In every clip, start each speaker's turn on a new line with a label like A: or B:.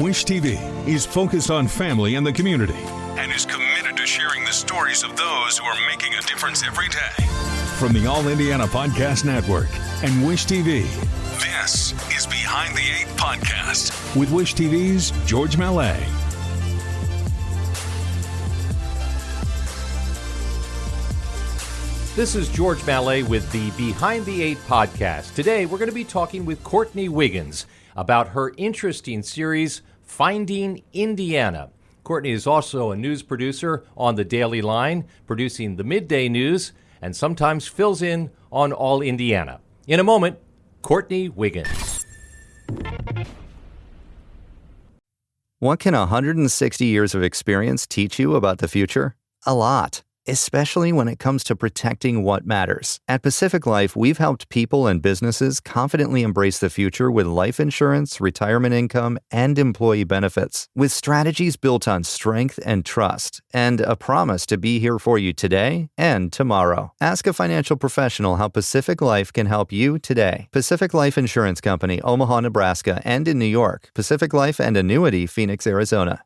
A: Wish TV is focused on family and the community and is committed to sharing the stories of those who are making a difference every day. From the All Indiana Podcast Network and Wish TV, this is Behind the Eight Podcast with Wish TV's George Mallet.
B: This is George Mallet with the Behind the Eight Podcast. Today, we're going to be talking with Courtney Wiggins about her interesting series, Finding Indiana. Courtney is also a news producer on The Daily Line, producing the midday news, and sometimes fills in on All Indiana. In a moment, Courtney Wiggins.
C: What can 160 years of experience teach you about the future? A lot, especially when it comes to protecting what matters. At Pacific Life, we've helped people and businesses confidently embrace the future with life insurance, retirement income, and employee benefits. With strategies built on strength and trust, and a promise to be here for you today and tomorrow. Ask a financial professional how Pacific Life can help you today. Pacific Life Insurance Company, Omaha, Nebraska, and in New York. Pacific Life and Annuity, Phoenix, Arizona.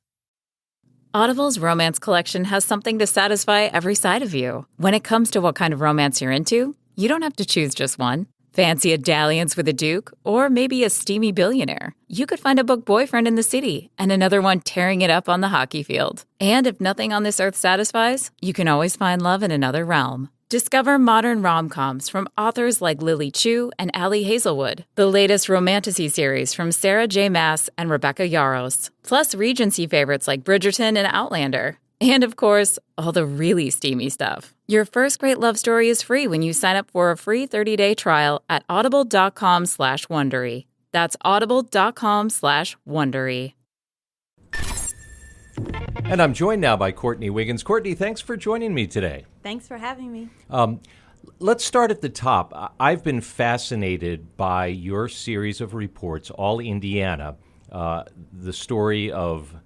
D: Audible's romance collection has something to satisfy every side of you. When it comes to what kind of romance you're into, you don't have to choose just one. Fancy a dalliance with a duke, or maybe a steamy billionaire. You could find a book boyfriend in the city and another one tearing it up on the hockey field. And if nothing on this earth satisfies, you can always find love in another realm. Discover modern rom-coms from authors like Lily Chu and Allie Hazelwood, the latest romantasy series from Sarah J. Maas and Rebecca Yarros, plus Regency favorites like Bridgerton and Outlander. And of course, all the really steamy stuff. Your first great love story is free when you sign up for a free 30-day trial at audible.com/Wondery. That's audible.com/Wondery.
B: And I'm joined now by Courtney Wiggins. Courtney, thanks for joining me today.
E: Thanks for having me.
B: Let's start at the top. I've been fascinated by your series of reports, All Indiana, the story of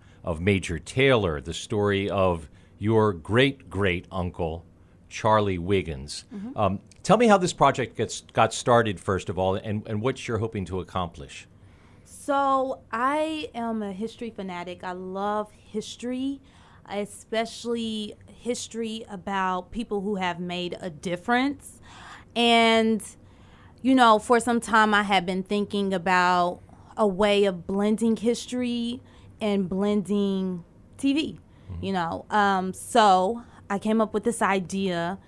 B: Major Taylor, the story of your great-great-uncle, Charlie Wiggins. Mm-hmm. Tell me how this project got started, first of all, and what you're hoping to accomplish.
E: So I am a history fanatic. I love history, especially history about people who have made a difference. And, you know, for some time I had been thinking about a way of blending history and blending TV, you know. So I came up with this idea,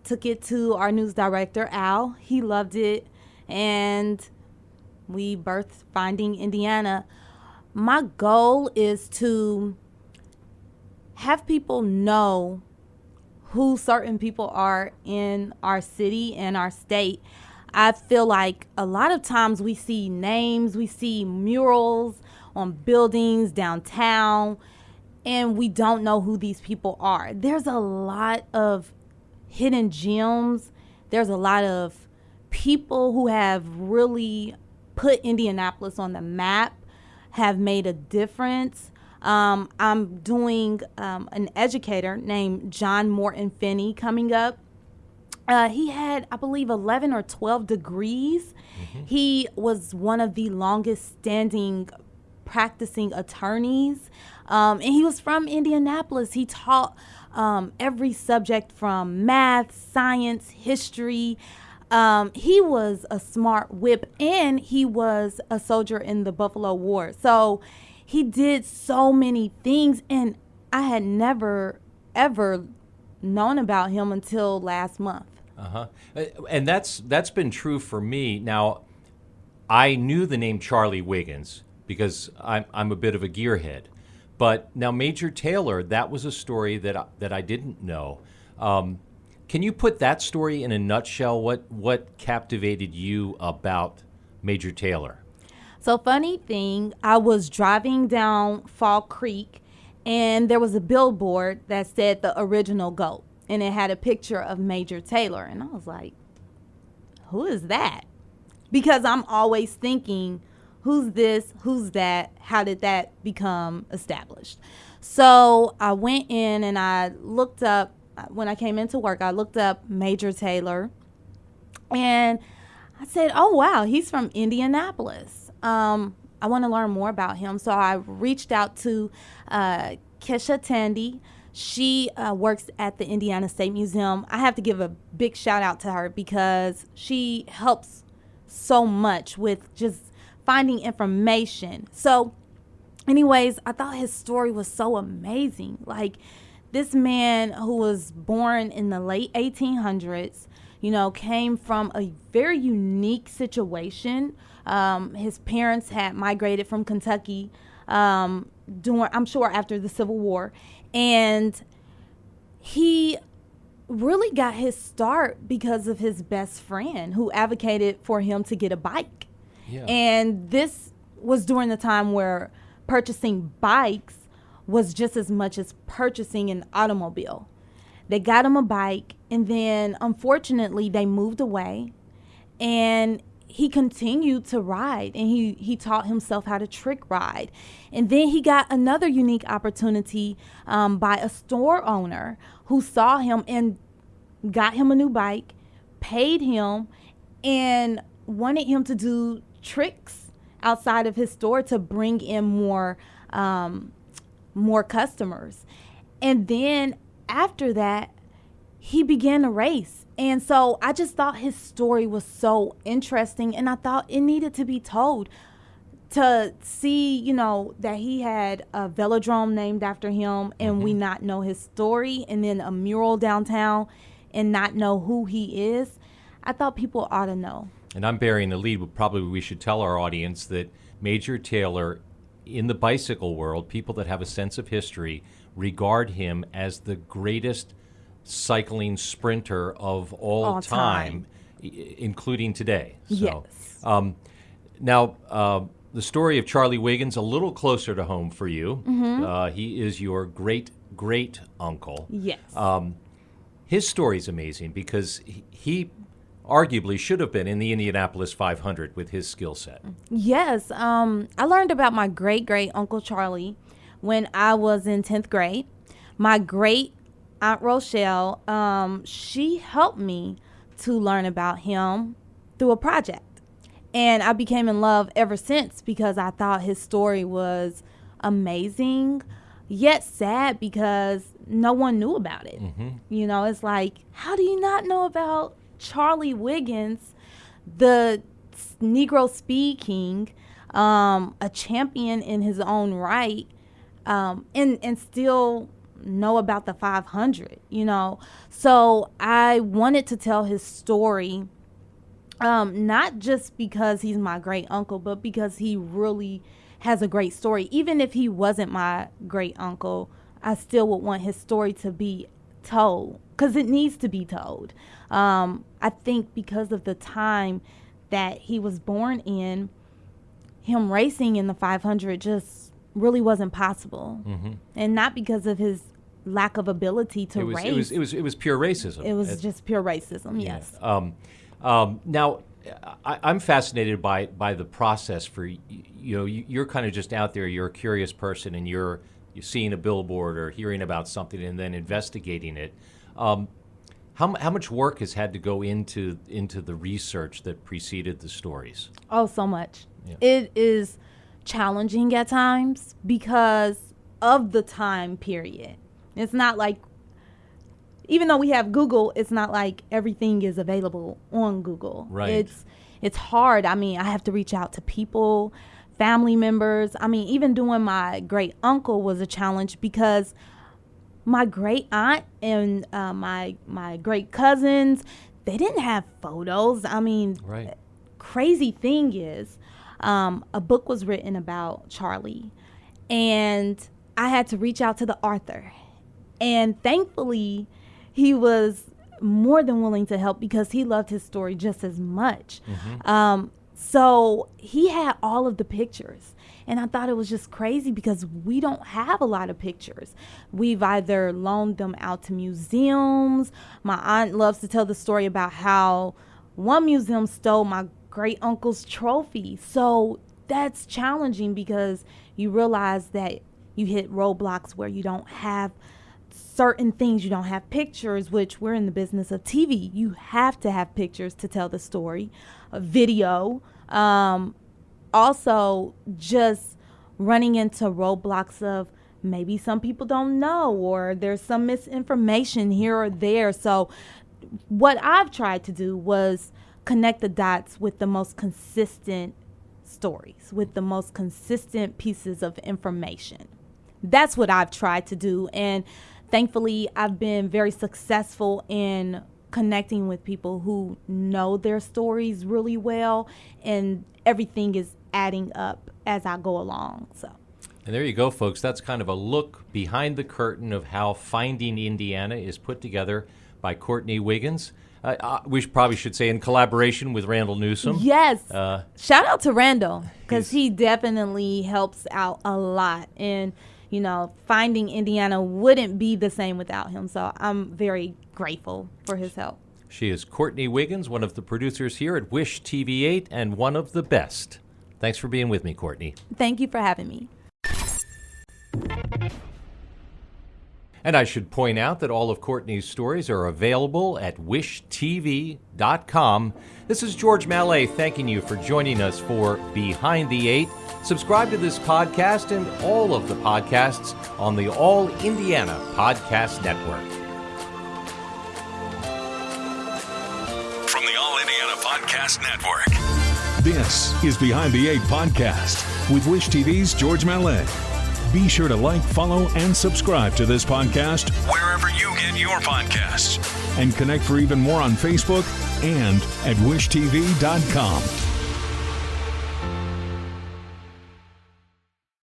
E: took it to our news director, Al. He loved it, and we birthed Finding Indiana. My goal is to have people know who certain people are in our city and our state. I feel like a lot of times we see names, we see murals on buildings downtown, and we don't know who these people are. There's a lot of hidden gems. There's a lot of people who have really put Indianapolis on the map, have made a difference. I'm doing an educator named John Morton Finney coming up. He had, I believe, 11 or 12 degrees. Mm-hmm. He was one of the longest standing practicing attorneys. And he was from Indianapolis. He taught every subject from math, science, history. He was a smart whip, and he was a soldier in the Buffalo War. So he did so many things, and I had never, ever known about him until last month.
B: And that's been true for me. Now, I knew the name Charlie Wiggins because I'm a bit of a gearhead. But now Major Taylor, that was a story that I didn't know. Can you put that story in a nutshell? What captivated you about Major Taylor?
E: So funny thing, I was driving down Fall Creek, and there was a billboard that said the original GOAT, and it had a picture of Major Taylor. And I was like, who is that? Because I'm always thinking, who's this, who's that, how did that become established? So I went in and I looked up, when I came into work, I looked up Major Taylor, and I said, oh, wow, he's from Indianapolis. I want to learn more about him. So I reached out to Kesha Tandy. She works at the Indiana State Museum. I have to give a big shout out to her because she helps so much with just finding information. So anyways, I thought his story was so amazing. Like, this man who was born in the late 1800s, came from a very unique situation. His parents had migrated from Kentucky I'm sure, after the Civil War. And he really got his start because of his best friend who advocated for him to get a bike.
B: Yeah.
E: And this was during the time where purchasing bikes was just as much as purchasing an automobile. They got him a bike, and then unfortunately they moved away, and he continued to ride, and he taught himself how to trick ride. And then he got another unique opportunity by a store owner who saw him and got him a new bike, paid him, and wanted him to do tricks outside of his store to bring in more customers. And then after that, he began a race. And so I just thought his story was so interesting, and I thought it needed to be told. To see, that he had a velodrome named after him, and we not know his story, and then a mural downtown and not know who he is. I thought people ought to know.
B: And I'm burying the lead, but probably we should tell our audience that Major Taylor, in the bicycle world, people that have a sense of history regard him as the greatest cycling sprinter of all time, including today. So,
E: yes.
B: Now, the story of Charlie Wiggins, a little closer to home for you. He is your great uncle.
E: Yes.
B: His story is amazing because he arguably should have been in the Indianapolis 500 with his skill set.
E: Yes. I learned about my great Uncle Charlie when I was in 10th grade. My great Aunt Rochelle, she helped me to learn about him through a project. And I became in love ever since because I thought his story was amazing, yet sad because no one knew about it. It's like, how do you not know about Charlie Wiggins, the Negro Speed King, a champion in his own right, and still know about the 500, So I wanted to tell his story, not just because he's my great uncle, but because he really has a great story. Even if he wasn't my great uncle, I still would want his story to be told because it needs to be told. I think because of the time that he was born in, him racing in the 500 just really wasn't possible. And not because of his lack of ability to race.
B: It was pure racism.
E: It was just pure racism, yes.
B: Now, I'm fascinated by the process for, you're kind of just out there, you're a curious person, and you're seeing a billboard or hearing about something and then investigating it. How much work has had to go into the research that preceded the stories?
E: Oh, so much.
B: Yeah.
E: It is challenging at times because of the time period. It's not like, even though we have Google, it's not like everything is available on Google.
B: Right.
E: It's hard. I mean, I have to reach out to people, family members. I mean, even doing my great uncle was a challenge because my great aunt and my great cousins, they didn't have photos. I mean,
B: right.
E: Crazy thing is, a book was written about Charlie, and I had to reach out to the author. And thankfully, he was more than willing to help because he loved his story just as much. So he had all of the pictures. And I thought it was just crazy because we don't have a lot of pictures. We've either loaned them out to museums. My aunt loves to tell the story about how one museum stole my great uncle's trophy. So that's challenging because you realize that you hit roadblocks where you don't have certain things. You don't have pictures, which we're in the business of TV. You have to have pictures to tell the story, a video. also just running into roadblocks of maybe some people don't know, or there's some misinformation here or there. So what I've tried to do was connect the dots with the most consistent stories, with the most consistent pieces of information. That's what I've tried to do. And thankfully, I've been very successful in connecting with people who know their stories really well, and everything is adding up as I go along. So.
B: And there you go, folks. That's kind of a look behind the curtain of how Finding Indiana is put together by Courtney Wiggins. We probably should say in collaboration with Randall Newsome.
E: Yes. Shout out to Randall, because he definitely helps out a lot. And, you know, Finding Indiana wouldn't be the same without him. So I'm very grateful for his help.
B: She is Courtney Wiggins, one of the producers here at Wish TV8 and one of the best. Thanks for being with me, Courtney.
E: Thank you for having me.
B: And I should point out that all of Courtney's stories are available at wishtv.com. This is George Mallet thanking you for joining us for Behind the Eight. Subscribe to this podcast and all of the podcasts on the All Indiana Podcast Network.
A: From the All Indiana Podcast Network, this is Behind the Eight Podcast with Wish TV's George Mallet. Be sure to like, follow, and subscribe to this podcast wherever you get your podcasts. And connect for even more on Facebook and at wishtv.com.